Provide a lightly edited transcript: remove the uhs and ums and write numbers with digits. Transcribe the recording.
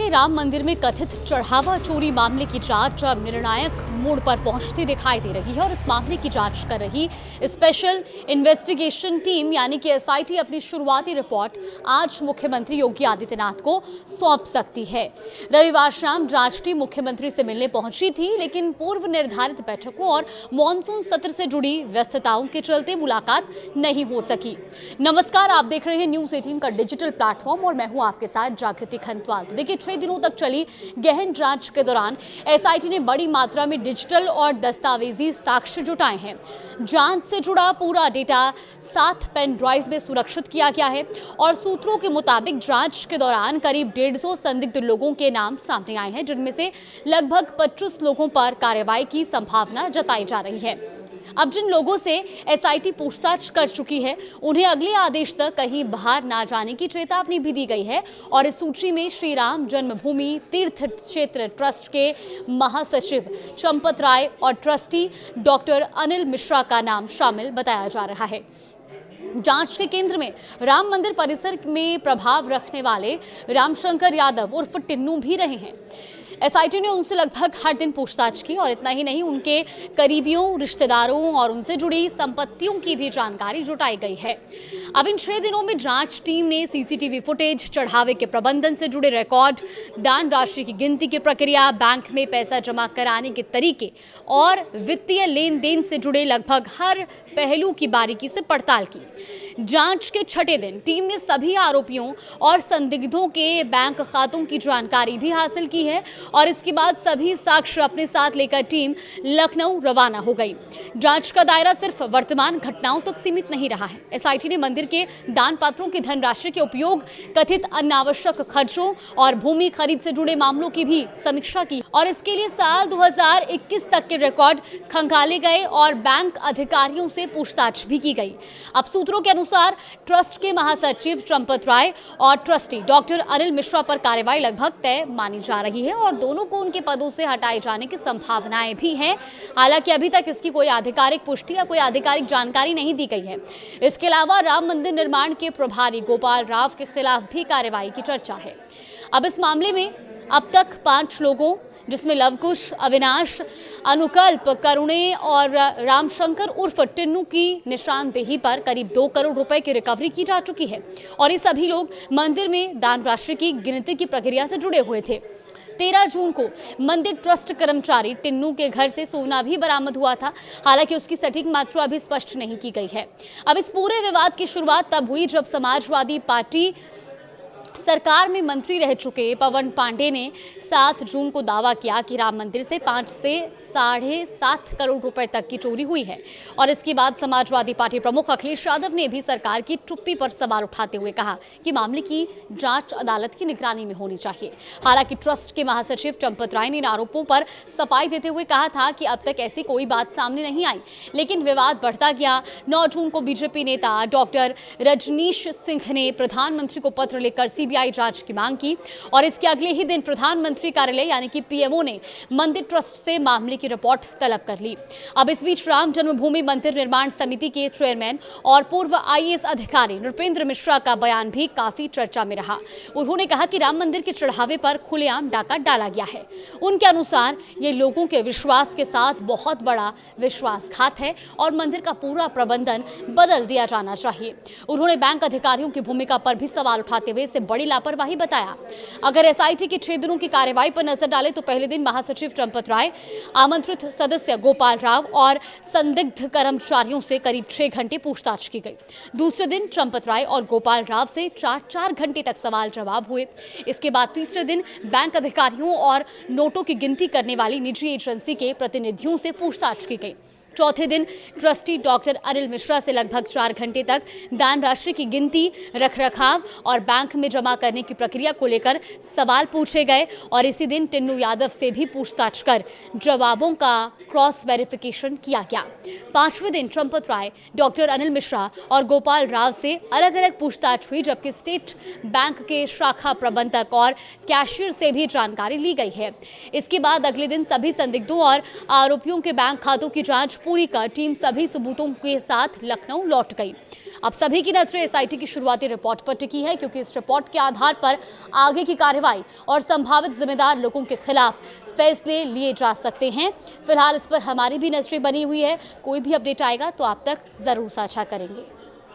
राम मंदिर में कथित चढ़ावा चोरी मामले की जांच अब निर्णायक मोड़ पर पहुंचती दिखाई दे रही है और इस मामले की जांच कर रही स्पेशल इन्वेस्टिगेशन टीम यानी कि एसआईटी अपनी शुरुआती रिपोर्ट आज मुख्यमंत्री योगी आदित्यनाथ को सौंप सकती है। रविवार शाम जांच टीम मुख्यमंत्री से मिलने पहुंची थी, लेकिन पूर्व निर्धारित बैठकों और मॉनसून सत्र से जुड़ी व्यस्तताओं के चलते मुलाकात नहीं हो सकी। नमस्कार, आप देख रहे हैं न्यूज़ 18 का डिजिटल प्लेटफॉर्म और मैं हूं आपके साथ जागृति खंतवाल। तो देखिए, 6 दिनों तक चली गहन जांच के दौरान एसआईटी ने बड़ी मात्रा में डिजिटल और दस्तावेजी साक्ष्य जुटाए हैं। जांच से जुड़ा पूरा डेटा 7 पेन ड्राइव में सुरक्षित किया गया है और सूत्रों के मुताबिक जांच के दौरान करीब 150 संदिग्ध लोगों के नाम सामने आए हैं, जिनमें से लगभग 25 लोगों पर कार्रवाई की संभावना जताई जा रही है। अब जिन लोगों से एसआईटी पूछताछ कर चुकी है, उन्हें अगले आदेश तक कहीं बाहर ना जाने की चेतावनी भी दी गई है और इस सूची में श्री राम जन्मभूमि तीर्थ क्षेत्र ट्रस्ट के महासचिव चंपत राय और ट्रस्टी डॉक्टर अनिल मिश्रा का नाम शामिल बताया जा रहा है। जांच के केंद्र में राम मंदिर परिसर में प्रभाव रखने वाले रामशंकर यादव उर्फ टिन्नू भी रहे हैं। एसआईटी ने उनसे लगभग हर दिन पूछताछ की और इतना ही नहीं, उनके करीबियों, रिश्तेदारों और उनसे जुड़ी संपत्तियों की भी जानकारी जुटाई गई है। अब इन 6 दिनों में जांच टीम ने सीसीटीवी फुटेज, चढ़ावे के प्रबंधन से जुड़े रिकॉर्ड, दान राशि की गिनती की प्रक्रिया, बैंक में पैसा जमा कराने के तरीके और वित्तीय लेन देन से जुड़े लगभग हर पहलू की बारीकी से पड़ताल की। जांच के 6ठे दिन टीम ने सभी आरोपियों और संदिग्धों के बैंक खातों की जानकारी भी हासिल की है और इसके बाद सभी साक्ष्य अपने साथ लेकर टीम लखनऊ रवाना हो गई। जांच का दायरा सिर्फ वर्तमान घटनाओं तक सीमित नहीं रहा है। एसआईटी ने मंदिर के दान पात्रों की धनराशि के उपयोग, कथित अनावश्यक खर्चों और भूमि खरीद से जुड़े मामलों की भी समीक्षा की और इसके लिए साल 2021 तक के रिकॉर्ड खंगाले गए और बैंक अधिकारियों से पूछताछ भी की गई। अब सूत्रों के अनुसार ट्रस्ट के महासचिव चंपत राय और ट्रस्टी डॉक्टर अनिल मिश्रा पर कार्रवाई लगभग तय मानी जा रही है और दोनों को उनके पदों से हटाए जाने की संभावनाएं भी हैं। हालांकि अभी तक इसकी कोई आधिकारिक पुष्टि या कोई आधिकारिक जानकारी नहीं दी गई है। इसके अलावा राम मंदिर निर्माण के प्रभारी गोपाल राव के खिलाफ भी कार्रवाई की चर्चा है। अब इस मामले में अब तक 5 लोगों, जिसमें लवकुश, अविनाश, अनुकल्प, करुणे और रामशंकर उर्फ टिन्नू की निशानदेही पर करीब 2 करोड़ रुपए की रिकवरी की जा चुकी है और ये सभी लोग मंदिर में दान राशि की गिनती की प्रक्रिया से जुड़े हुए थे। 13 जून को मंदिर ट्रस्ट कर्मचारी टिन्नू के घर से सोना भी बरामद हुआ था। हालांकि उसकी सटीक मात्रा अभी स्पष्ट नहीं की गई है। अब इस पूरे विवाद की शुरुआत तब हुई जब समाजवादी पार्टी सरकार में मंत्री रह चुके पवन पांडे ने 7 जून को दावा किया कि राम मंदिर से 5 से 7.5 करोड़ रुपए तक की चोरी हुई है और इसके बाद समाजवादी पार्टी प्रमुख अखिलेश यादव ने भी सरकार की चुप्पी पर सवाल उठाते हुए कहा कि मामले की जांच अदालत की निगरानी में होनी चाहिए। हालांकि ट्रस्ट के महासचिव चंपत राय ने इन आरोपों पर सफाई देते हुए कहा था कि अब तक ऐसी कोई बात सामने नहीं आई, लेकिन विवाद बढ़ता गया। 9 जून को बीजेपी नेता डॉक्टर रजनीश सिंह ने प्रधानमंत्री को पत्र लिखकर सीबीआई जांच की मांग की और इसके अगले ही दिन प्रधानमंत्री कार्यालय यानी कि पीएमओ ने मंदिर ट्रस्ट से मामले की रिपोर्ट तलब कर ली। अब इस बीच राम जन्मभूमि मंदिर निर्माण समिति के चेयरमैन और पूर्व आईएएस अधिकारी नृपेंद्र मिश्रा का बयान भी काफी चर्चा में रहा। उन्होंने कहा कि राम मंदिर के चढ़ावे पर खुलेआम डाका डाला गया है। उनके अनुसार ये लोगों के विश्वास के साथ बहुत बड़ा विश्वासघात है और मंदिर का पूरा प्रबंधन बदल दिया जाना चाहिए। उन्होंने बैंक अधिकारियों की भूमिका पर भी सवाल उठाते हुए इसे बड़ी लापरवाही बताया। अगर एसआईटी की 6 दिनों की कार्रवाई पर नजर डाले तो पहले दिन महासचिव चंपत राय, आमंत्रित सदस्य गोपाल राव और संदिग्ध कर्मचारियों से करीब 6 घंटे पूछताछ की गई। दूसरे दिन चंपत राय और गोपाल राव से 4 घंटे तक सवाल जवाब हुए। इसके बाद तीसरे दिन बैंक अधिकारियों और नोटों की गिनती करने वाली निजी एजेंसी के प्रतिनिधियों से पूछताछ की गई। चौथे दिन ट्रस्टी डॉक्टर अनिल मिश्रा से लगभग 4 घंटे तक दान राशि की गिनती, रखरखाव और बैंक में जमा करने की प्रक्रिया को लेकर सवाल पूछे गए और इसी दिन टिन्नू यादव से भी पूछताछ कर जवाबों का क्रॉस वेरिफिकेशन किया गया। 5वें दिन चंपत राय, डॉक्टर अनिल मिश्रा और गोपाल राव से अलग अलग पूछताछ हुई, जबकि स्टेट बैंक के शाखा प्रबंधक और कैशियर से भी जानकारी ली गई है। इसके बाद अगले दिन सभी संदिग्धों और आरोपियों के बैंक खातों की जांच पूरी कर टीम सभी सबूतों के साथ लखनऊ लौट गई। अब सभी की नजरें एसआईटी की शुरुआती रिपोर्ट पर टिकी है, क्योंकि इस रिपोर्ट के आधार पर आगे की कार्रवाई और संभावित जिम्मेदार लोगों के खिलाफ फैसले लिए जा सकते हैं। फिलहाल इस पर हमारी भी नजरें बनी हुई है। कोई भी अपडेट आएगा तो आप तक जरूर साझा करेंगे।